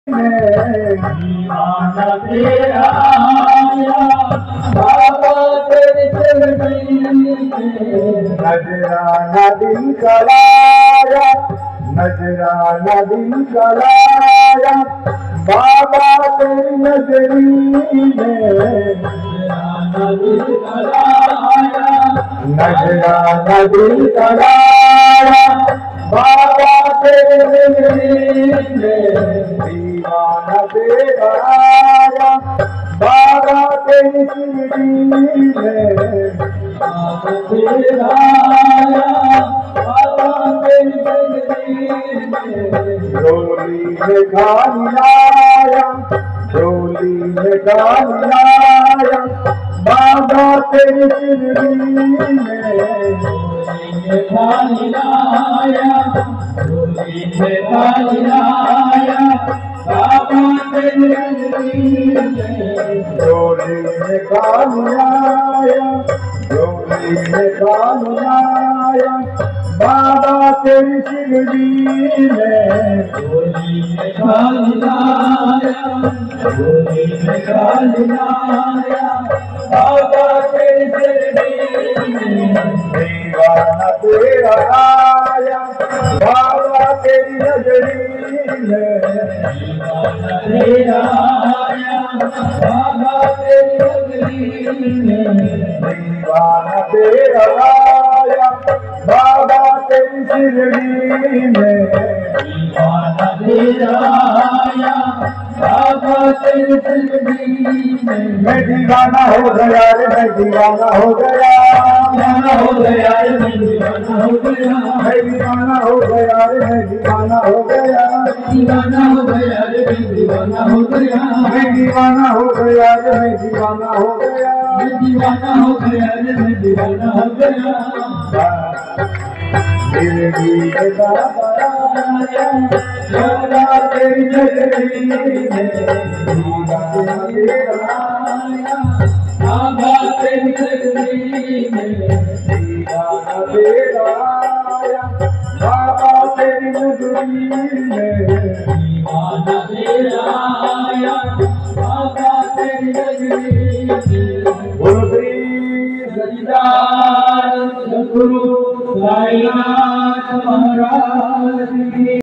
दीवाना तेरा आया बाबा तेरी चलनी नजराना दिल कराया, नजराना दिल कराया बाबा तेरी नजरी में। नजराना दिल कराया बाबा तेरी नजरी में। दीवाना तेरा आया बाबा तेरी शिरडी में। तेरा आया बाबा तेरी चलनी डोली में गाली लाया, डोली में गाली लाया बाबा तेरी शिरडी में। खाली लाया डोली में खाली लाया बाबा तेरी नगरी में। डोली में गाली लाया, डोली में गाली लाया बाबा तेरी शिरडी में। डोली में खाली लाया डोली में खाली लाया बाबा तेरी शिरडी में। दीवाना तेरा आया बाबा तेरी नजरी में। तेरा आया बाबा तेरी नगरी में। दीवाना तेरा आया बाबा तेरी शिरडी में। दीवाना तेरा आया बाबा तेरी शिरडी में। मैं दीवाना हो गया रे, मैं दीवाना हो गया, दीवाना हो गया रे मैं दीवाना हो गया। मैं दीवाना हो गया रे, मैं दीवाना हो गया, दीवाना हो गया रे मैं दीवाना हो गया। मैं दीवाना हो गया रे, मैं दीवाना हो गया। मैं दीवाना हो गया रे मैं दीवाना हो गया। शिरडी के बाबा आया बाबा तेरी नजरी में। दीवाना तेरा आया बाबा तेरी नगरी में। दीवाना तेरा आया बाबा तेरी नजरी में। दीवाना तेरा आया बाबा तेरी नगरी में। बोलो श्री सच्चिदानंद सद्गुरु साईनाथ महाराज की